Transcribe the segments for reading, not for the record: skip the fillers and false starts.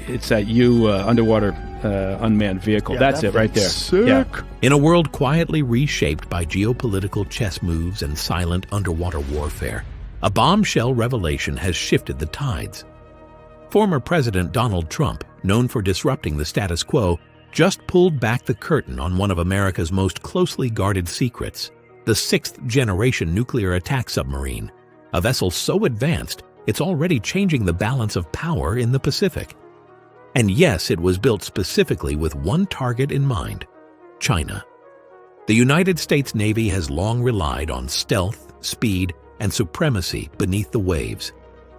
It's that underwater unmanned vehicle. Yeah, That's it right there. Sick. Yeah. In a world quietly reshaped by geopolitical chess moves and silent underwater warfare, a bombshell revelation has shifted the tides. Former President Donald Trump, known for disrupting the status quo, just pulled back the curtain on one of America's most closely guarded secrets, the sixth-generation nuclear attack submarine, a vessel so advanced it's already changing the balance of power in the Pacific. And yes, it was built specifically with one target in mind: China. The United States Navy has long relied on stealth, speed, and supremacy beneath the waves.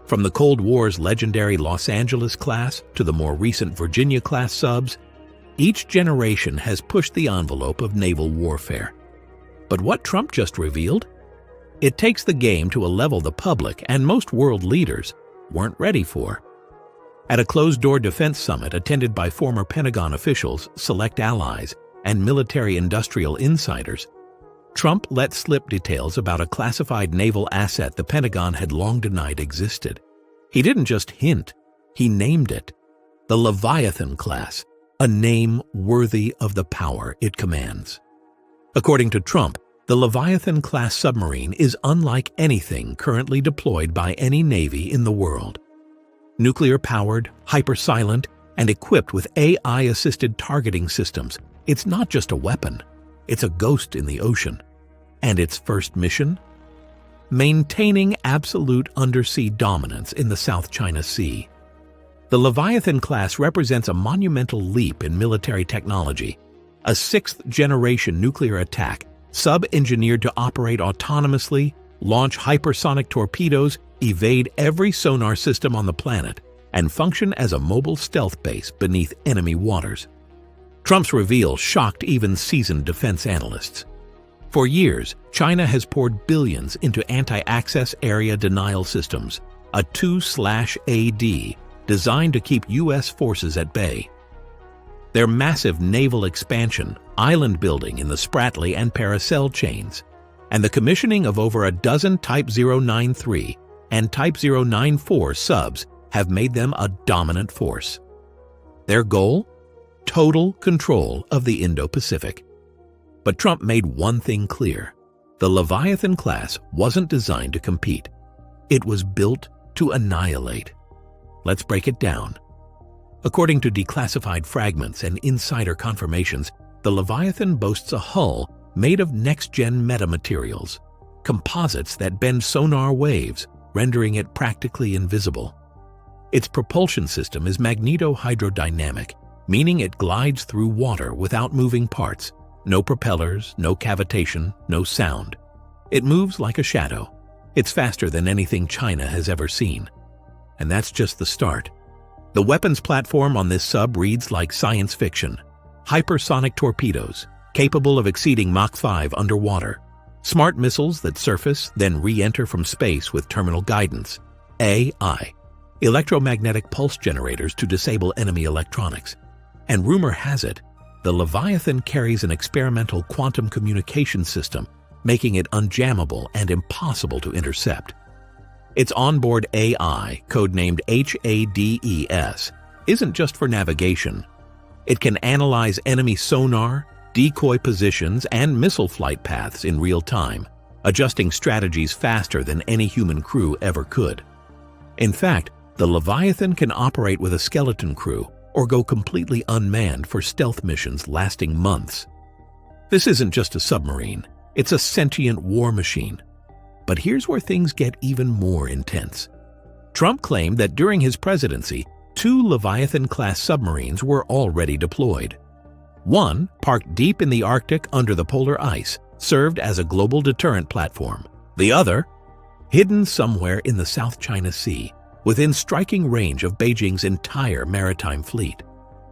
From the Cold War's legendary Los Angeles class to the more recent Virginia-class subs, each generation has pushed the envelope of naval warfare. But what Trump just revealed? It takes the game to a level the public and most world leaders weren't ready for. At a closed-door defense summit attended by former Pentagon officials, select allies, and military-industrial insiders, Trump let slip details about a classified naval asset the Pentagon had long denied existed. He didn't just hint, he named it: the Leviathan class, a name worthy of the power it commands. According to Trump, the Leviathan-class submarine is unlike anything currently deployed by any navy in the world. Nuclear-powered, hyper-silent, and equipped with AI-assisted targeting systems, it's not just a weapon, it's a ghost in the ocean. And its first mission? Maintaining absolute undersea dominance in the South China Sea. The Leviathan class represents a monumental leap in military technology, a sixth-generation nuclear attack sub-engineered to operate autonomously, launch hypersonic torpedoes, evade every sonar system on the planet, and function as a mobile stealth base beneath enemy waters. Trump's reveal shocked even seasoned defense analysts. For years, China has poured billions into anti-access area denial systems, a 2/AD designed to keep U.S. forces at bay. Their massive naval expansion, island building in the Spratly and Paracel chains, and the commissioning of over a dozen Type 093 and Type 094 subs have made them a dominant force. Their goal? Total control of the Indo-Pacific. But Trump made one thing clear: the Leviathan class wasn't designed to compete. It was built to annihilate. Let's break it down. According to declassified fragments and insider confirmations, the Leviathan boasts a hull made of next-gen metamaterials, composites that bend sonar waves, rendering it practically invisible. Its propulsion system is magneto-hydrodynamic, meaning it glides through water without moving parts. No propellers, no cavitation, no sound. It moves like a shadow. It's faster than anything China has ever seen. And that's just the start. The weapons platform on this sub reads like science fiction. Hypersonic torpedoes, capable of exceeding Mach 5 underwater. Smart missiles that surface, then re-enter from space with terminal guidance. AI. Electromagnetic pulse generators to disable enemy electronics. And rumor has it, the Leviathan carries an experimental quantum communication system, making it unjammable and impossible to intercept. Its onboard AI, codenamed HADES, isn't just for navigation. It can analyze enemy sonar, decoy positions, and missile flight paths in real time, adjusting strategies faster than any human crew ever could. In fact, the Leviathan can operate with a skeleton crew or go completely unmanned for stealth missions lasting months. This isn't just a submarine, it's a sentient war machine. But here's where things get even more intense. Trump claimed that during his presidency, 2 Leviathan-class submarines were already deployed. One, parked deep in the Arctic under the polar ice, served as a global deterrent platform. The other, hidden somewhere in the South China Sea, within striking range of Beijing's entire maritime fleet.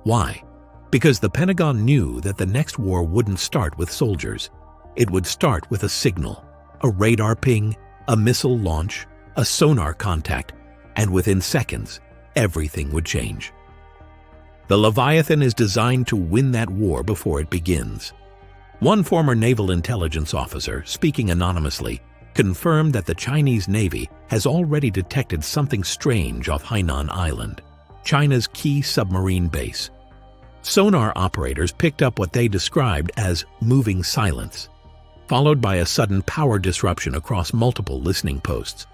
Why? Because the Pentagon knew that the next war wouldn't start with soldiers. It would start with a signal. A radar ping, a missile launch, a sonar contact, and within seconds, everything would change. The Leviathan is designed to win that war before it begins. One former naval intelligence officer, speaking anonymously, confirmed that the Chinese Navy has already detected something strange off Hainan Island. China's key submarine base. Sonar operators picked up what they described as moving silence, followed by a sudden power disruption across multiple listening posts.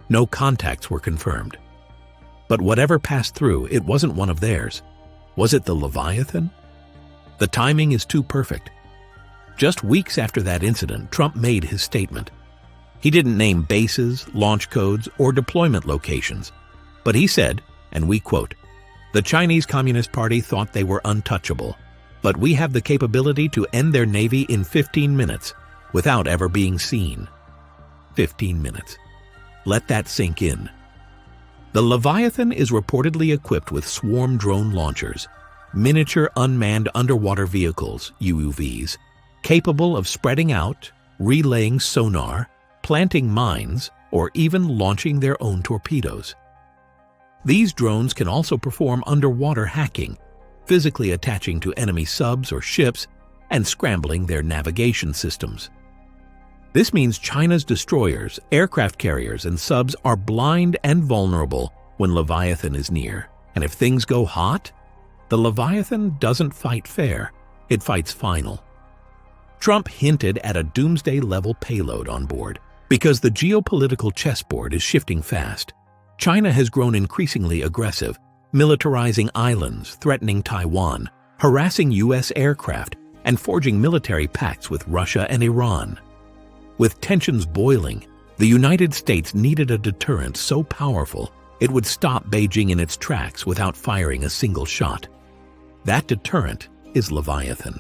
No contacts were confirmed. But whatever passed through, it wasn't one of theirs. Was it the Leviathan? The timing is too perfect. Just weeks after that incident, Trump made his statement. He didn't name bases, launch codes, or deployment locations, but he said, and we quote, "The Chinese Communist Party thought they were untouchable, but we have the capability to end their navy in 15 minutes without ever being seen." 15 minutes. Let that sink in. The Leviathan is reportedly equipped with swarm drone launchers, miniature unmanned underwater vehicles, UUVs, capable of spreading out, relaying sonar, planting mines, or even launching their own torpedoes. These drones can also perform underwater hacking, physically attaching to enemy subs or ships and scrambling their navigation systems. This means China's destroyers, aircraft carriers, and subs are blind and vulnerable when Leviathan is near. And if things go hot, the Leviathan doesn't fight fair, it fights final. Trump hinted at a doomsday-level payload on board. Because the geopolitical chessboard is shifting fast, China has grown increasingly aggressive, militarizing islands, threatening Taiwan, harassing U.S. aircraft, and forging military pacts with Russia and Iran. With tensions boiling, the United States needed a deterrent so powerful it would stop Beijing in its tracks without firing a single shot. That deterrent is Leviathan.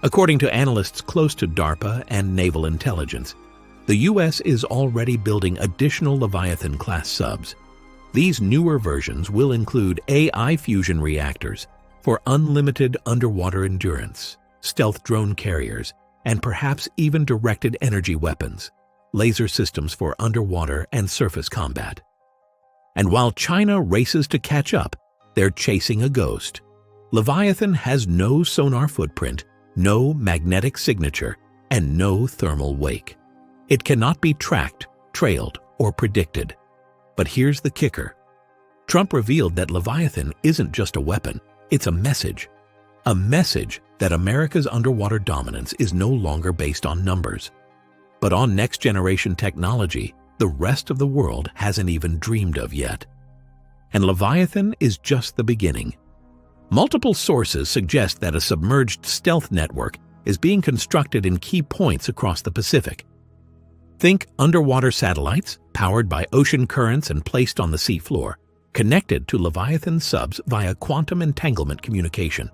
According to analysts close to DARPA and naval intelligence, the U.S. is already building additional Leviathan-class subs. These newer versions will include AI fusion reactors for unlimited underwater endurance, stealth drone carriers, and perhaps even directed energy weapons, laser systems for underwater and surface combat. And while China races to catch up, they're chasing a ghost. Leviathan has no sonar footprint, no magnetic signature, and no thermal wake. It cannot be tracked, trailed, or predicted. But here's the kicker. Trump revealed that Leviathan isn't just a weapon, it's a message. A message that America's underwater dominance is no longer based on numbers, but on next-generation technology the rest of the world hasn't even dreamed of yet. And Leviathan is just the beginning. Multiple sources suggest that a submerged stealth network is being constructed in key points across the Pacific. Think underwater satellites, powered by ocean currents and placed on the seafloor, connected to Leviathan subs via quantum entanglement communication.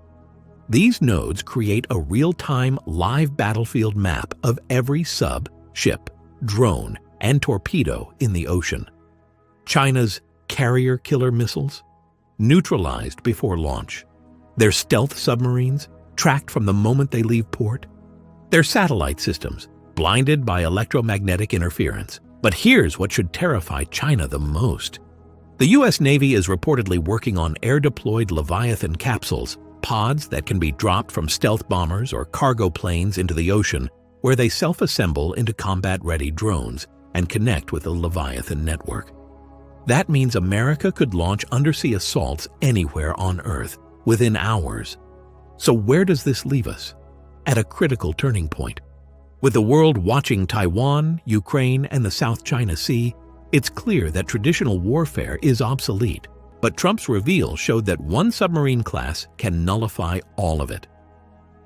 These nodes create a real-time live battlefield map of every sub, ship, drone, and torpedo in the ocean. China's carrier killer missiles, neutralized before launch. Their stealth submarines, tracked from the moment they leave port. Their satellite systems, blinded by electromagnetic interference. But here's what should terrify China the most. The U.S. Navy is reportedly working on air-deployed Leviathan capsules, pods that can be dropped from stealth bombers or cargo planes into the ocean, where they self-assemble into combat-ready drones and connect with the Leviathan network. That means America could launch undersea assaults anywhere on Earth, within hours. So where does this leave us? At a critical turning point. With the world watching Taiwan, Ukraine, and the South China Sea, it's clear that traditional warfare is obsolete. But Trump's reveal showed that one submarine class can nullify all of it.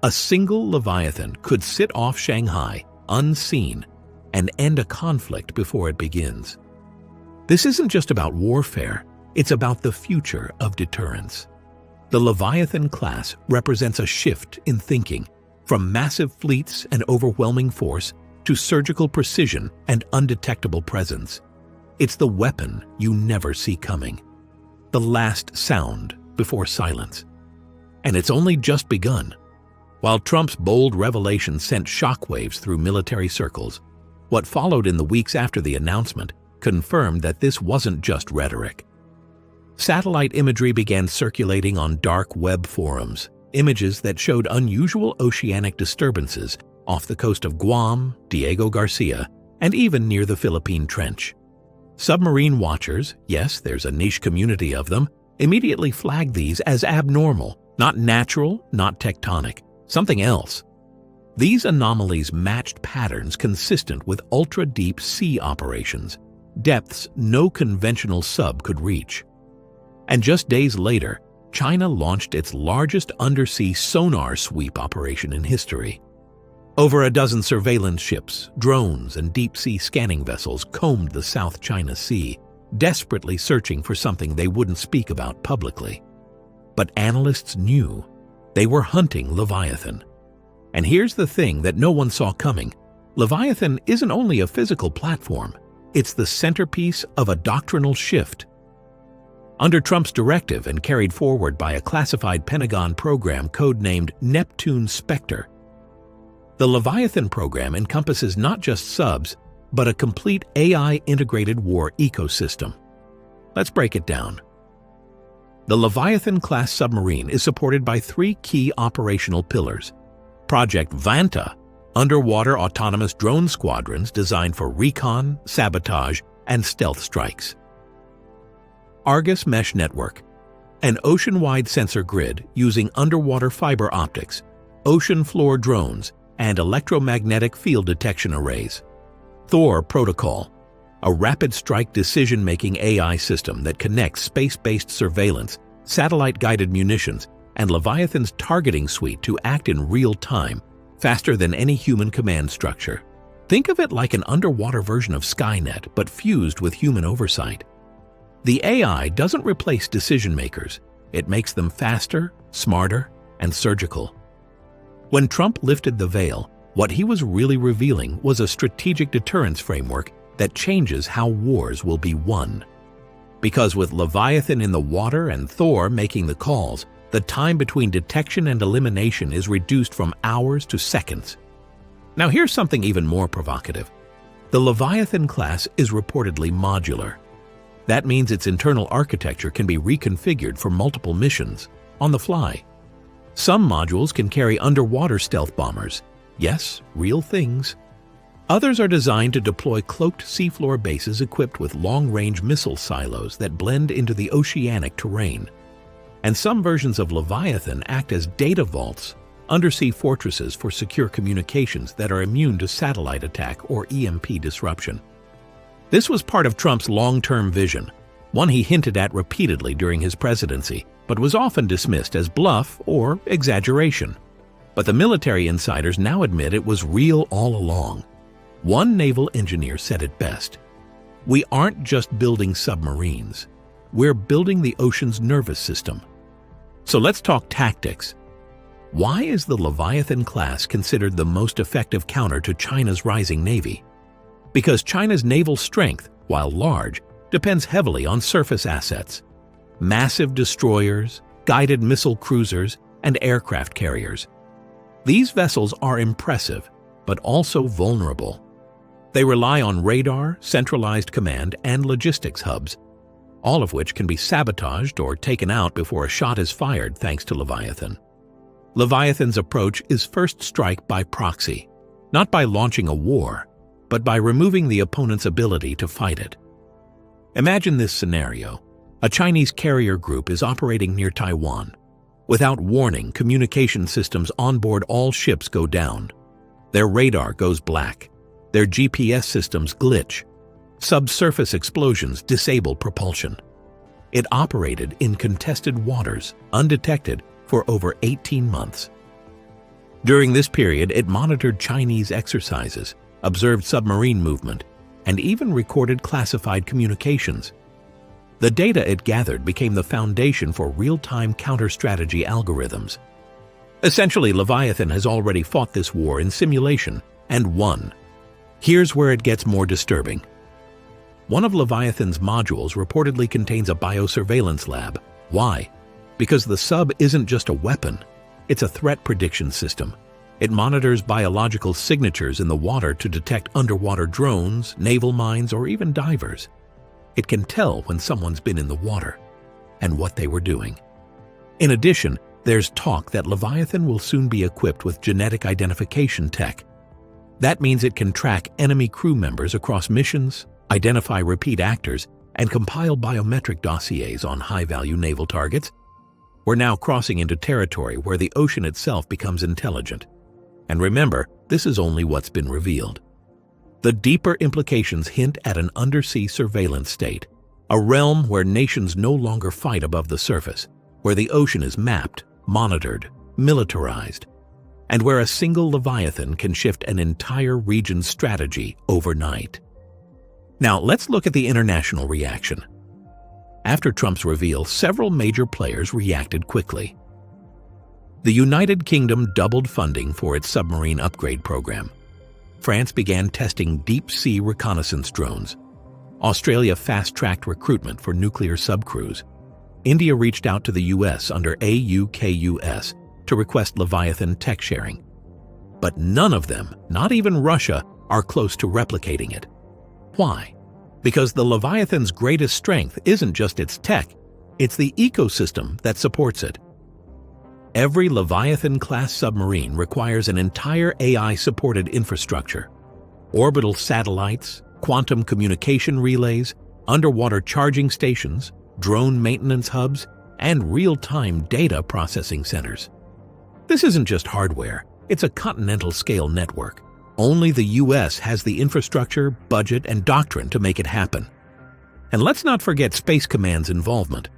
A single Leviathan could sit off Shanghai, unseen, and end a conflict before it begins. This isn't just about warfare, it's about the future of deterrence. The Leviathan class represents a shift in thinking, from massive fleets and overwhelming force to surgical precision and undetectable presence. It's the weapon you never see coming. The last sound before silence. And it's only just begun. While Trump's bold revelation sent shockwaves through military circles, what followed in the weeks after the announcement confirmed that this wasn't just rhetoric. Satellite imagery began circulating on dark Webb forums, images that showed unusual oceanic disturbances off the coast of Guam, Diego Garcia, and even near the Philippine Trench. Submarine watchers, yes, there's a niche community of them, immediately flagged these as abnormal, not natural, not tectonic, something else. These anomalies matched patterns consistent with ultra-deep sea operations, depths no conventional sub could reach. And just days later, China launched its largest undersea sonar sweep operation in history. Over a dozen surveillance ships, drones, and deep-sea scanning vessels combed the South China Sea, desperately searching for something they wouldn't speak about publicly. But analysts knew they were hunting Leviathan. And here's the thing that no one saw coming. Leviathan isn't only a physical platform, it's the centerpiece of a doctrinal shift. Under Trump's directive and carried forward by a classified Pentagon program codenamed Neptune Spectre, the Leviathan program encompasses not just subs, but a complete AI-integrated war ecosystem. Let's break it down. The Leviathan-class submarine is supported by three key operational pillars. Project Vanta, underwater autonomous drone squadrons designed for recon, sabotage, and stealth strikes. Argus Mesh Network, an ocean-wide sensor grid using underwater fiber optics, ocean floor drones, and electromagnetic field detection arrays. Thor Protocol, a rapid strike decision-making AI system that connects space-based surveillance, satellite-guided munitions, and Leviathan's targeting suite to act in real time, faster than any human command structure. Think of it like an underwater version of Skynet, but fused with human oversight. The AI doesn't replace decision-makers. It makes them faster, smarter, and surgical. When Trump lifted the veil, what he was really revealing was a strategic deterrence framework that changes how wars will be won. Because with Leviathan in the water and Thor making the calls, the time between detection and elimination is reduced from hours to seconds. Now here's something even more provocative. The Leviathan class is reportedly modular. That means its internal architecture can be reconfigured for multiple missions, on the fly. Some modules can carry underwater stealth bombers. Yes, real things. Others are designed to deploy cloaked seafloor bases equipped with long-range missile silos that blend into the oceanic terrain. And some versions of Leviathan act as data vaults, undersea fortresses for secure communications that are immune to satellite attack or EMP disruption. This was part of Trump's long-term vision, one he hinted at repeatedly during his presidency, but was often dismissed as bluff or exaggeration. But the military insiders now admit it was real all along. One naval engineer said it best: "We aren't just building submarines. We're building the ocean's nervous system." So let's talk tactics. Why is the Leviathan class considered the most effective counter to China's rising navy? Because China's naval strength, while large, depends heavily on surface assets. Massive destroyers, guided missile cruisers, and aircraft carriers. These vessels are impressive, but also vulnerable. They rely on radar, centralized command, and logistics hubs, all of which can be sabotaged or taken out before a shot is fired thanks to Leviathan. Leviathan's approach is first strike by proxy, not by launching a war, but by removing the opponent's ability to fight it. Imagine this scenario. A Chinese carrier group is operating near Taiwan. Without warning, communication systems on board all ships go down. Their radar goes black. Their GPS systems glitch. Subsurface explosions disable propulsion. It operated in contested waters, undetected, for over 18 months. During this period, it monitored Chinese exercises, observed submarine movement, and even recorded classified communications. The data it gathered became the foundation for real-time counter-strategy algorithms. Essentially, Leviathan has already fought this war in simulation and won. Here's where it gets more disturbing. One of Leviathan's modules reportedly contains a biosurveillance lab. Why? Because the sub isn't just a weapon, it's a threat prediction system. It monitors biological signatures in the water to detect underwater drones, naval mines, or even divers. It can tell when someone's been in the water and what they were doing. In addition, there's talk that Leviathan will soon be equipped with genetic identification tech. That means it can track enemy crew members across missions, identify repeat actors, and compile biometric dossiers on high-value naval targets. We're now crossing into territory where the ocean itself becomes intelligent. And remember, this is only what's been revealed. The deeper implications hint at an undersea surveillance state, a realm where nations no longer fight above the surface, where the ocean is mapped, monitored, militarized, and where a single Leviathan can shift an entire region's strategy overnight. Now, let's look at the international reaction. After Trump's reveal, several major players reacted quickly. The United Kingdom doubled funding for its submarine upgrade program. France began testing deep-sea reconnaissance drones. Australia fast-tracked recruitment for nuclear subcrews. India reached out to the US under AUKUS to request Leviathan tech sharing. But none of them, not even Russia, are close to replicating it. Why? Because the Leviathan's greatest strength isn't just its tech, it's the ecosystem that supports it. Every Leviathan-class submarine requires an entire AI-supported infrastructure. Orbital satellites, quantum communication relays, underwater charging stations, drone maintenance hubs, and real-time data processing centers. This isn't just hardware, it's a continental-scale network. Only the US has the infrastructure, budget, and doctrine to make it happen. And let's not forget Space Command's involvement.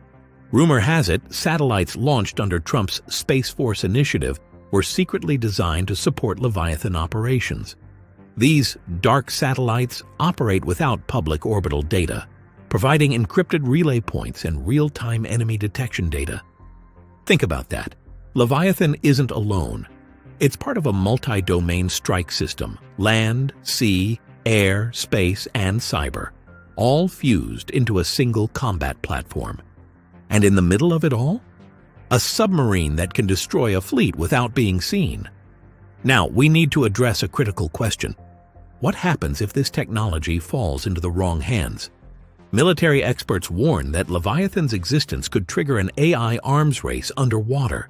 Rumor has it, satellites launched under Trump's Space Force initiative were secretly designed to support Leviathan operations. These dark satellites operate without public orbital data, providing encrypted relay points and real-time enemy detection data. Think about that. Leviathan isn't alone. It's part of a multi-domain strike system: land, sea, air, space, and cyber, all fused into a single combat platform. And in the middle of it all, a submarine that can destroy a fleet without being seen. Now, we need to address a critical question. What happens if this technology falls into the wrong hands? Military experts warn that Leviathan's existence could trigger an AI arms race underwater.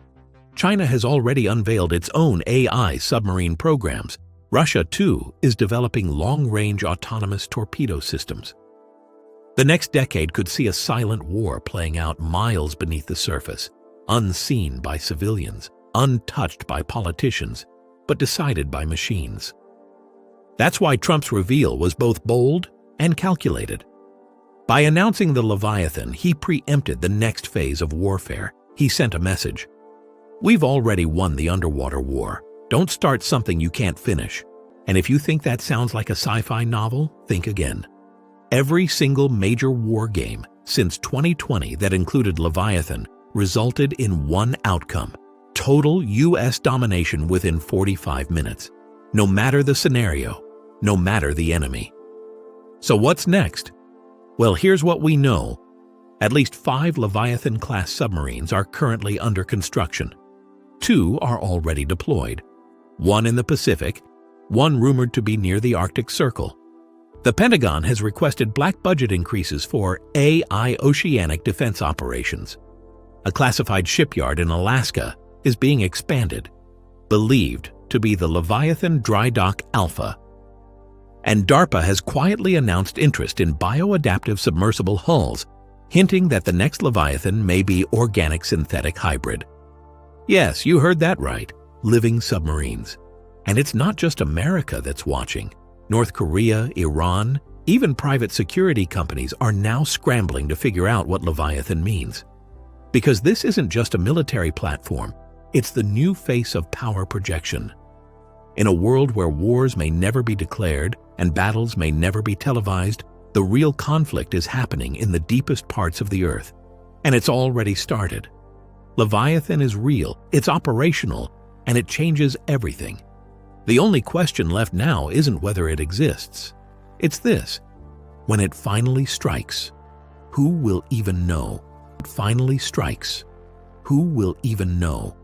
China has already unveiled its own AI submarine programs. Russia, too, is developing long-range autonomous torpedo systems. The next decade could see a silent war playing out miles beneath the surface, unseen by civilians, untouched by politicians, but decided by machines. That's why Trump's reveal was both bold and calculated. By announcing the Leviathan, he preempted the next phase of warfare. He sent a message. We've already won the underwater war. Don't start something you can't finish. And if you think that sounds like a sci-fi novel, think again. Every single major war game since 2020 that included Leviathan resulted in one outcome: total US domination within 45 minutes. No matter the scenario, no matter the enemy. So what's next? Well, here's what we know. At least 5 Leviathan-class submarines are currently under construction. 2 are already deployed. 1 in the Pacific, 1 rumored to be near the Arctic Circle. The Pentagon has requested black budget increases for AI oceanic defense operations. A classified shipyard in Alaska is being expanded, believed to be the Leviathan Dry Dock Alpha. And DARPA has quietly announced interest in bioadaptive submersible hulls, hinting that the next Leviathan may be organic-synthetic hybrid. Yes, you heard that right, living submarines. And it's not just America that's watching. North Korea, Iran, even private security companies are now scrambling to figure out what Leviathan means. Because this isn't just a military platform, it's the new face of power projection. In a world where wars may never be declared and battles may never be televised, the real conflict is happening in the deepest parts of the Earth. And it's already started. Leviathan is real, it's operational, and it changes everything. The only question left now isn't whether it exists. It's this: when it finally strikes, who will even know? It finally strikes, who will even know?